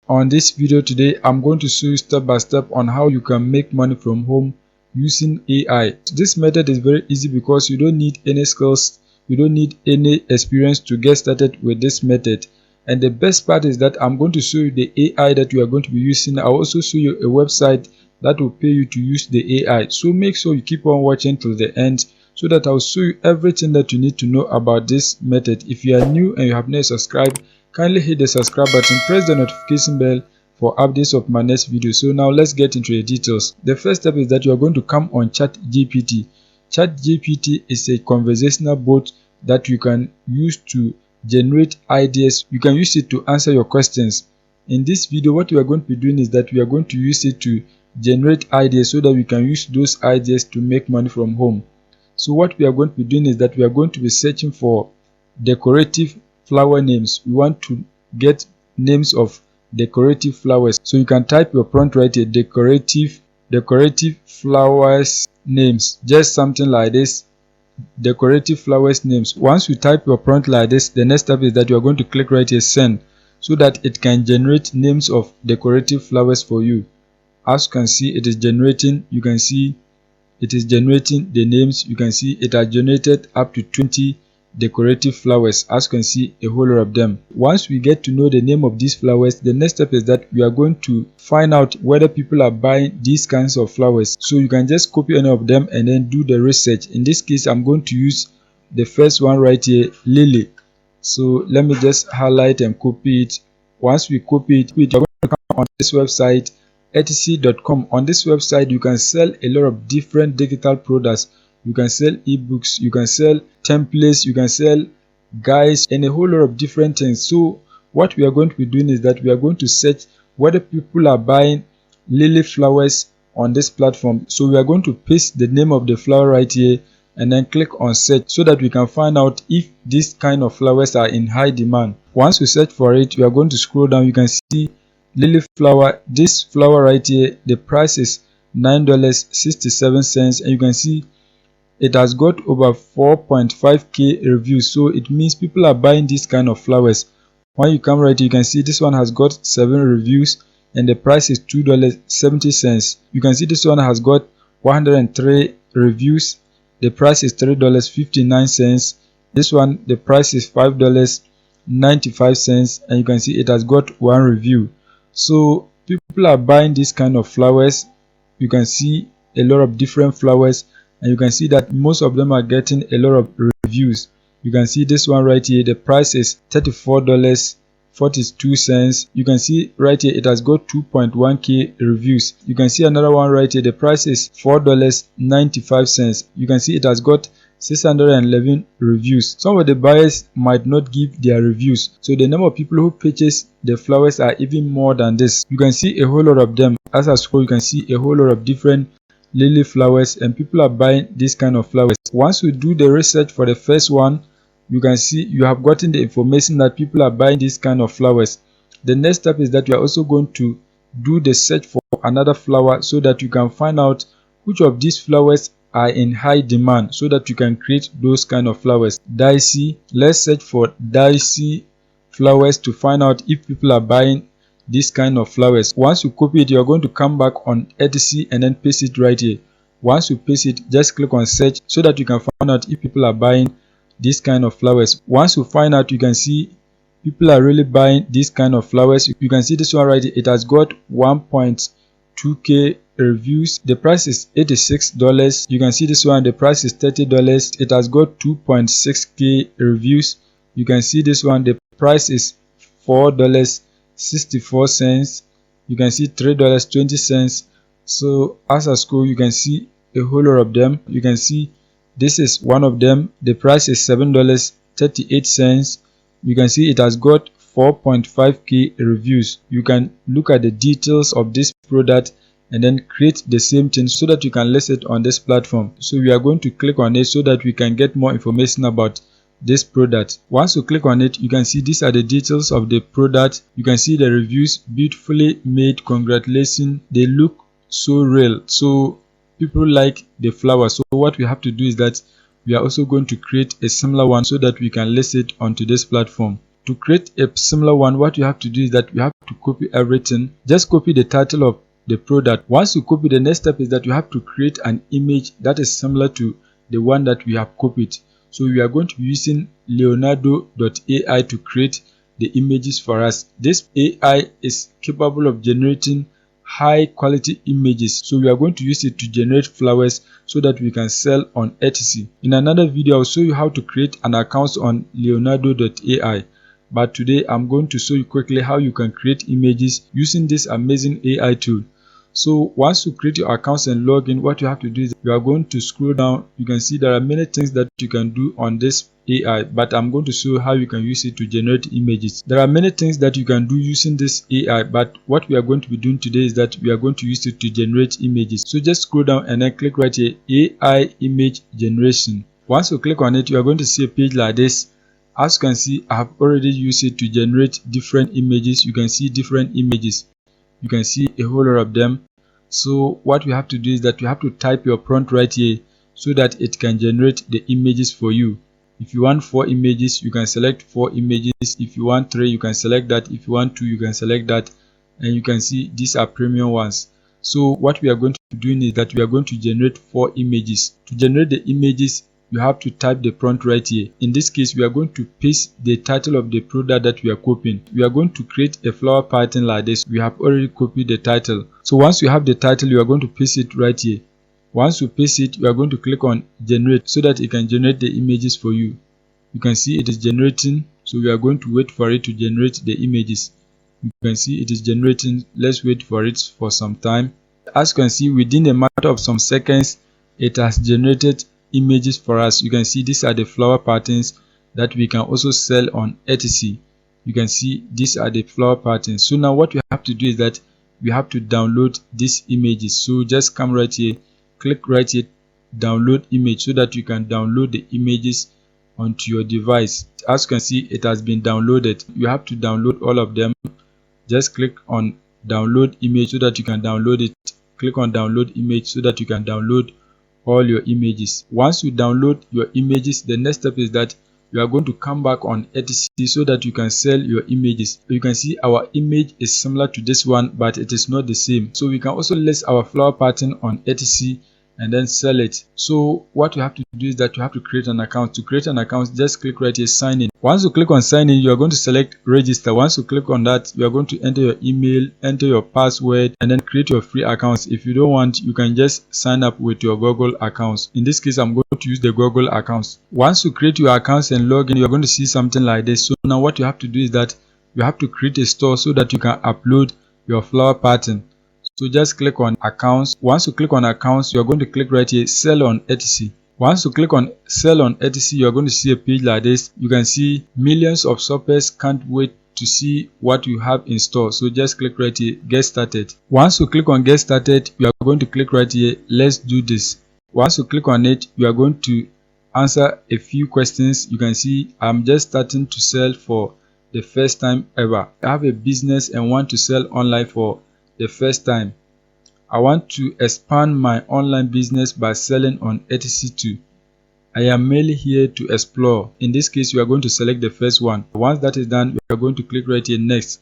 On this video today, I'm going to show you step by step on how you can make money from home using AI. This method is very easy because you don't need any skills, you don't need any experience to get started with this method. And the best part is that I'm going to show you the AI that you are going to be using. I'll also show you a website that will pay you to use the AI. So make sure you keep on watching till the end so that I'll show you everything that you need to know about this method. If you are new and you have not subscribed, kindly hit the subscribe button, press the notification bell for updates of my next video. So now let's get into the details. The first step is that you are going to come on ChatGPT. ChatGPT is a conversational bot that you can use to generate ideas. You can use it to answer your questions. In this video, what we are going to be doing is that we are going to use it to generate ideas so that we can use those ideas to make money from home. So what we are going to be doing is that we are going to be searching for decorative flower names. We want to get names of decorative flowers. So you can type your prompt right here, decorative flowers names, just something like this, decorative flowers names. Once you type your prompt like this, the next step is that you are going to click right here, send, so that it can generate names of decorative flowers for you. As you can see, it is generating. You can see it is generating the names. You can see it has generated up to 20 decorative flowers. As you can see, a whole lot of them. Once we get to know the name of these flowers, the next step is that we are going to find out whether people are buying these kinds of flowers. So you can just copy any of them and then do the research. In this case, I'm going to use the first one right here, lily. So let me just highlight and copy it. Once we copy it, we are going to come on this website, etc.com. On this website, you can sell a lot of different digital products. You can sell ebooks, you can sell templates, you can sell guides, and a whole lot of different things. So what we are going to be doing is that we are going to search whether people are buying lily flowers on this platform. So we are going to paste the name of the flower right here and then click on search so that we can find out if this kind of flowers are in high demand. Once we search for it, we are going to scroll down. You can see lily flower. This flower right here, the price is $9.67, and you can see it has got over 4.5k reviews. So it means people are buying this kind of flowers. When you come right here, you can see this one has got 7 reviews and the price is $2.70. You can see this one has got 103 reviews. The price is $3.59. This one, the price is $5.95, and you can see it has got 1 review. So people are buying this kind of flowers. You can see a lot of different flowers, and you can see that most of them are getting a lot of reviews. You can see this one right here, the price is $34.42. You can see right here it has got 2.1k reviews. You can see another one right here, the price is $4.95. You can see it has got 611 reviews. Some of the buyers might not give their reviews, so the number of people who purchase the flowers are even more than this. You can see a whole lot of them. As I scroll, you can see a whole lot of different lily flowers, and people are buying this kind of flowers. Once we do the research for the first one, you can see you have gotten the information that people are buying this kind of flowers. The next step is that you are also going to do the search for another flower so that you can find out which of these flowers are in high demand so that you can create those kind of flowers. Daisy, let's search for daisy flowers to find out if people are buying this kind of flowers. Once you copy it, you are going to come back on etc and then paste it right here. Once you paste it, just click on search so that you can find out if people are buying this kind of flowers. Once you find out, you can see people are really buying this kind of flowers. You can see this one right here, it has got 1.2k reviews. The price is $86. You can see this one, the price is $30. It has got 2.6k reviews. You can see this one, the price is $4.64. You can see $3.20. So as I scroll, you can see a whole lot of them. You can see this is one of them. The price is $7.38. You can see it has got 4.5k reviews. You can look at the details of this product and then create the same thing so that you can list it on this platform. So we are going to click on it so that we can get more information about this product. Once you click on it, you can see these are the details of the product. You can see the reviews, beautifully made, congratulations, they look so real. So people like the flower. So what we have to do is that we are also going to create a similar one so that we can list it onto this platform. To create a similar one, what you have to do is that you have to copy everything. Just copy the title of the product. Once you copy, the next step is that you have to create an image that is similar to the one that we have copied. So we are going to be using Leonardo.ai to create the images for us. This AI is capable of generating high quality images, so we are going to use it to generate flowers so that we can sell on Etsy. In another video, I'll show you how to create an account on Leonardo.ai. But today I'm going to show you quickly how you can create images using this amazing AI tool. So once you create your accounts and log in, what you have to do is you are going to scroll down. You can see there are many things that you can do on this AI, but I'm going to show you how you can use it to generate images. There are many things that you can do using this AI, but what we are going to be doing today is that we are going to use it to generate images. So just scroll down and then click right here, AI image generation. Once you click on it, you are going to see a page like this. As you can see, I have already used it to generate different images. You can see different images. You can see a whole lot of them. So what we have to do is that you have to type your prompt right here so that it can generate the images for you. If you want 4 images, you can select 4 images. If you want 3, you can select that. If you want 2, you can select that. And you can see these are premium ones. So what we are going to be doing is that we are going to generate 4 images. To generate the images, you have to type the prompt right here. In this case, we are going to paste the title of the product that we are copying. We are going to create a flower pattern like this. We have already copied the title. So once you have the title, you are going to paste it right here. Once you paste it, you are going to click on generate so that it can generate the images for you. You can see it is generating, so we are going to wait for it to generate the images. You can see it is generating. Let's wait for it for some time. As you can see, within a matter of some seconds, it has generated images for us. You can see these are the flower patterns that we can also sell on Etsy. You can see these are the flower patterns. So now what we have to do is that we have to download these images. So just come right here, click right here, download image, so that you can download the images onto your device. As you can see, it has been downloaded. You have to download all of them. Just click on download image so that you can download it. Click on download image so that you can download all your images. Once you download your images, the next step is that you are going to come back on Etsy so that you can sell your images. You can see our image is similar to this one, but it is not the same. So we can also list our flower pattern on Etsy and then sell it. So what you have to do is that you have to create an account. To create an account, just click right here, sign in. Once you click on sign in, you are going to select register. Once you click on that, you are going to enter your email, enter your password, and then create your free accounts. If you don't want, you can just sign up with your Google accounts. In this case, I'm going to use the Google accounts. Once you create your accounts and log in, you're going to see something like this. So now what you have to do is that you have to create a store so that you can upload your flower pattern. So just click on accounts. Once you click on accounts, you're going to click right here, sell on Etsy. Once you click on sell on Etsy, you're going to see a page like this. You can see millions of shoppers can't wait to see what you have in store. So just click right here, get started. Once you click on get started, you are going to click right here, let's do this. Once you click on it, you are going to answer a few questions. You can see I'm just starting to sell for the first time ever. I have a business and want to sell online for the first time. I want to expand my online business by selling on Etsy too. I am merely here to explore. In this case, you are going to select the first one. Once that is done, you are going to click right here, next.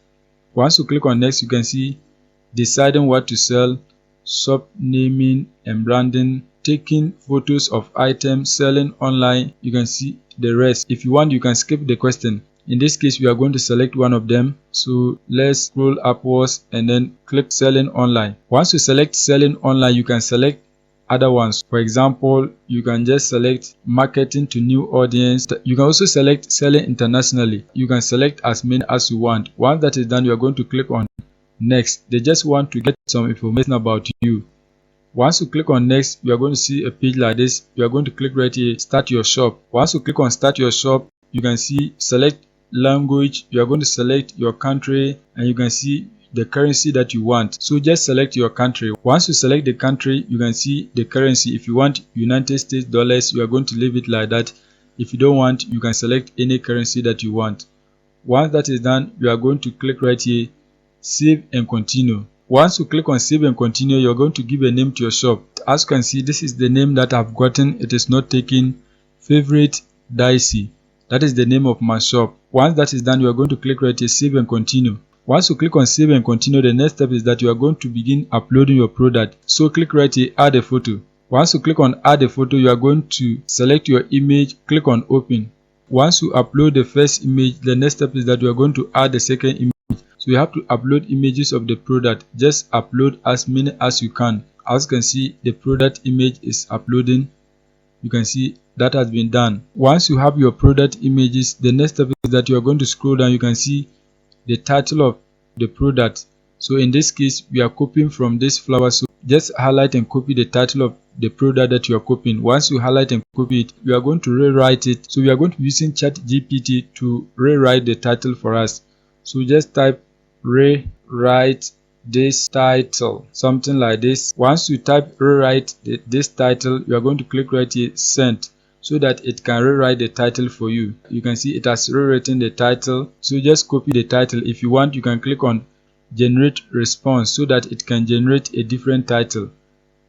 Once you click on next, you can see deciding what to sell, shop naming and branding, taking photos of items, selling online. You can see the rest. If you want, you can skip the question. In this case, we are going to select one of them. So let's scroll upwards and then click selling online. Once you select selling online, you can select other ones. For example, you can just select marketing to new audience. You can also select selling internationally. You can select as many as you want. Once that is done, you are going to click on next. They just want to get some information about you. Once you click on next, you are going to see a page like this. You are going to click right here, start your shop. Once you click on start your shop, you can see select language. You are going to select your country and you can see the currency that you want. So just select your country. Once you select the country, you can see the currency. If you want United States dollars, you are going to leave it like that. If you don't want, you can select any currency that you want. Once that is done, you are going to click right here, save and continue. Once you click on save and continue, you're going to give a name to your shop. As you can see, this is the name that I've gotten. It is not taken. Favorite Dicey. That is the name of my shop. Once that is done, you are going to click right here, save and continue. Once you click on save and continue, the next step is that you are going to begin uploading your product. So click right here, add a photo. Once you click on add a photo, you are going to select your image, click on open. Once you upload the first image, the next step is that you are going to add the second image. So you have to upload images of the product. Just upload as many as you can. As you can see, the product image is uploading. You can see that has been done. Once you have your product images, the next step is that you are going to scroll down. You can see the title of the product. So in this case, we are copying from this flower. So just highlight and copy the title of the product that you are copying. Once you highlight and copy it, we are going to rewrite it. So we are going to be using ChatGPT to rewrite the title for us. So just type rewrite this title, something like this. Once you type rewrite this title, you are going to click right here, send, so that it can rewrite the title for you. You can see it has rewritten the title. So just copy the title. If you want, you can click on generate response so that it can generate a different title.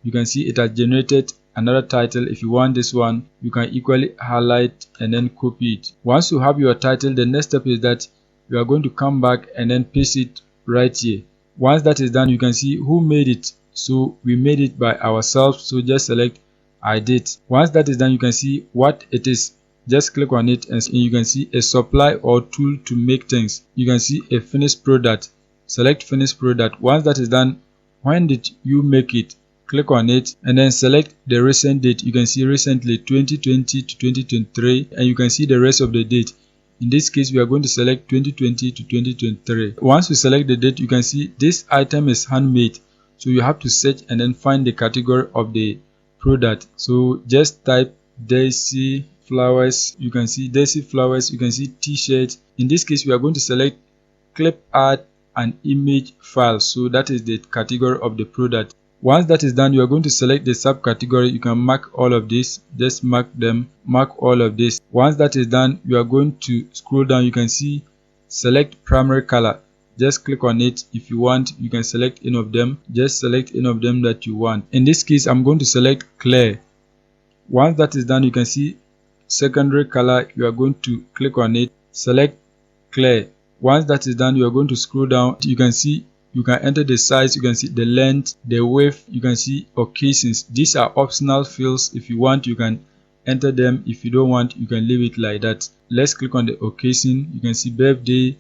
You can see it has generated another title. If you want this one, you can equally highlight and then copy it. Once you have your title, the next step is that you are going to come back and then paste it right here. Once that is done, you can see who made it. So we made it by ourselves. So just select I did. Once that is done, you can see what it is. Just click on it and you can see a supply or tool to make things. You can see a finished product. Select finished product. Once that is done, when did you make it? Click on it and then select the recent date. You can see recently 2020 to 2023 and you can see the rest of the date. In this case, we are going to select 2020 to 2023. Once we select the date, you can see this item is handmade. So you have to search and then find the category of the product. So just type daisy flowers. You can see daisy flowers. You can see t-shirt. In this case, we are going to select clip art and image file. So that is the category of the product. Once that is done, you are going to select the subcategory. You can mark all of this. Just mark them. Mark all of this. Once that is done, you are going to scroll down. You can see select primary color. Just click on it. If you want, you can select any of them. Just select any of them that you want. In this case, I'm going to select clear. Once that is done, you can see secondary color. You are going to click on it. Select clear. Once that is done, you are going to scroll down. You can see you can enter the size, you can see the length, the width, you can see occasions. These are optional fields. If you want, you can enter them. If you don't want, you can leave it like that. Let's click on the occasion. You can see birthday,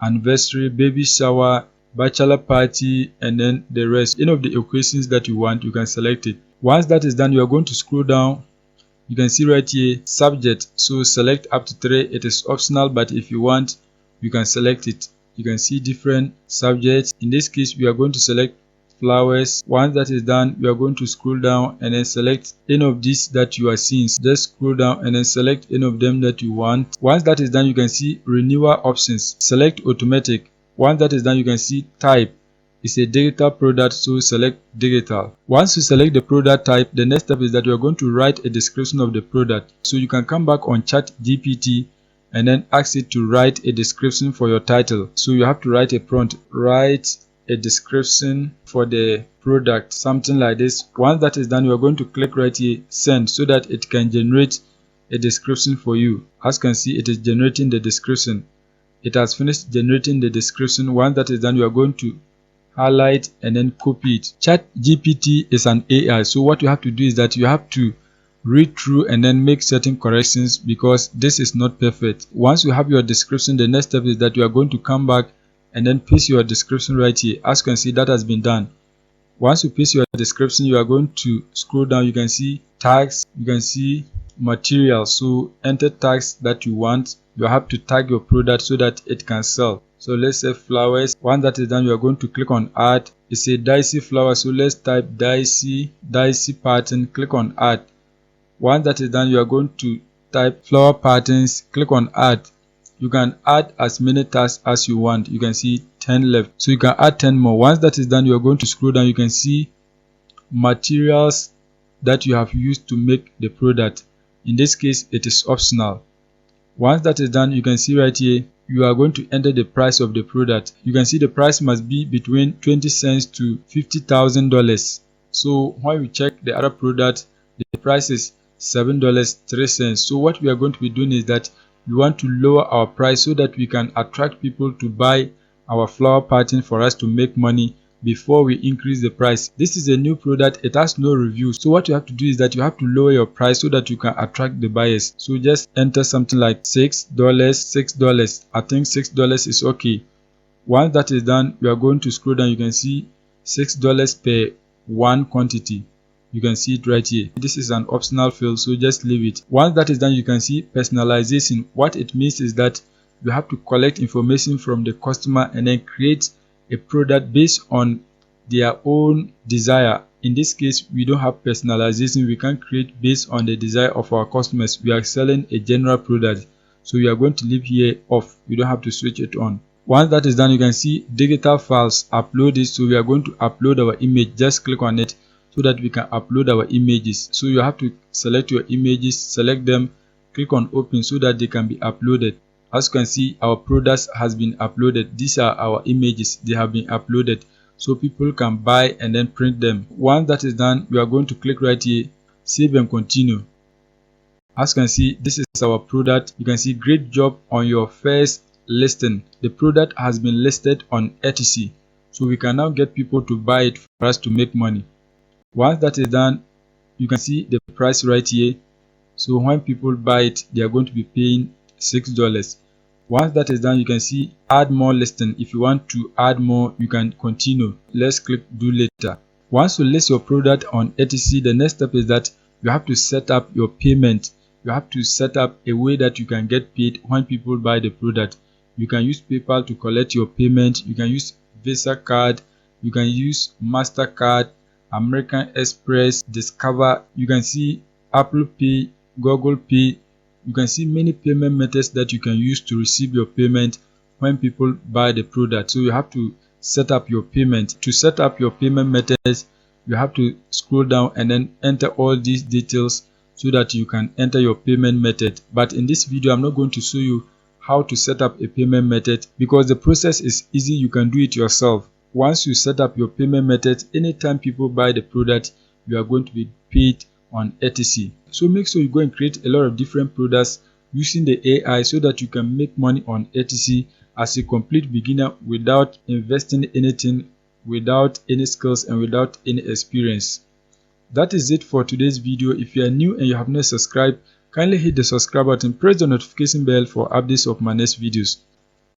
anniversary, baby shower, bachelor party, and then the rest. Any of the occasions that you want, you can select it. Once that is done, you are going to scroll down. You can see right here subject. So select up to 3. It is optional, but if you want, you can select it. You can see different subjects. In this case, we are going to select flowers. Once that is done, we are going to scroll down and then select any of these that you are seeing. Just scroll down and then select any of them that you want. Once that is done, you can see renewal options. Select automatic. Once that is done, you can see type. It's a digital product, so select digital. Once you select the product type, the next step is that you are going to write a description of the product. So you can come back on ChatGPT and then ask it to write a description for your title. So you have to write a prompt. Write a description for the product, something like this. Once that is done, you are going to click right here, send, so that it can generate a description for you. As you can see, it is generating the description. It has finished generating the description. Once that is done, you are going to highlight and then copy it. ChatGPT is an AI, so what you have to do is that you have to read through and then make certain corrections because this is not perfect. Once you have your description, the next step is that you are going to come back and then paste your description right here. As you can see, that has been done. Once you paste your description, you are going to scroll down. You can see tags, you can see material. So enter tags that you want. You have to tag your product so that it can sell. So let's say flowers. Once that is done, you are going to click on add. It's a daisy flower, so let's type daisy pattern. Click on add. Once that is done, you are going to type flower patterns. Click on add. You can add as many tags as you want. You can see 10 left, so you can add 10 more. Once that is done, you are going to scroll down. You can see materials that you have used to make the product. In this case, it is optional. Once that is done, you can see right here you are going to enter the price of the product. You can see the price must be between 20 cents to $50,000. So when we check the other product, the price is $7.03. So what we are going to be doing is that we want to lower our price so that we can attract people to buy our flower pattern for us to make money before we increase the price. This is a new product, it has no reviews. So what you have to do is that you have to lower your price so that you can attract the buyers. So just enter something like $6, $6. I think $6 is okay. Once that is done, we are going to scroll down. You can see $6 per one quantity. You can see it right here. This is an optional field, so just leave it. Once that is done, you can see personalization. What it means is that you have to collect information from the customer and then create a product based on their own desire. In this case, we don't have personalization. We can create based on the desire of our customers. We are selling a general product, so we are going to leave here off. You don't have to switch it on. Once that is done, you can see digital files, upload it. So we are going to upload our image. Just click on it so that we can upload our images. So you have to select your images, select them, click on open so that they can be uploaded. As you can see, our products has been uploaded. These are our images, they have been uploaded, so people can buy and then print them. Once that is done, we are going to click right here, save and continue. As you can see, this is our product. You can see great job on your first listing. The product has been listed on Etsy, so we can now get people to buy it for us to make money. Once that is done, you can see the price right here. So when people buy it, they are going to be paying $6. Once that is done, you can see add more listing. If you want to add more, you can continue. Let's click do later. Once you list your product on Etsy, the next step is that you have to set up your payment. You have to set up a way that you can get paid when people buy the product. You can use PayPal to collect your payment. You can use Visa card. You can use MasterCard, American Express, Discover. You can see Apple Pay, Google Pay. You can see many payment methods that you can use to receive your payment when people buy the product. So you have to set up your payment. To set up your payment methods, you have to scroll down and then enter all these details so that you can enter your payment method. But in this video, I'm not going to show you how to set up a payment method because the process is easy. You can do it yourself. Once you set up your payment method, anytime people buy the product, you are going to be paid on Etsy. So make sure you go and create a lot of different products using the AI so that you can make money on Etsy as a complete beginner without investing anything, without any skills and without any experience. That is it for today's video. If you are new and you have not subscribed, kindly hit the subscribe button, press the notification bell for updates of my next videos.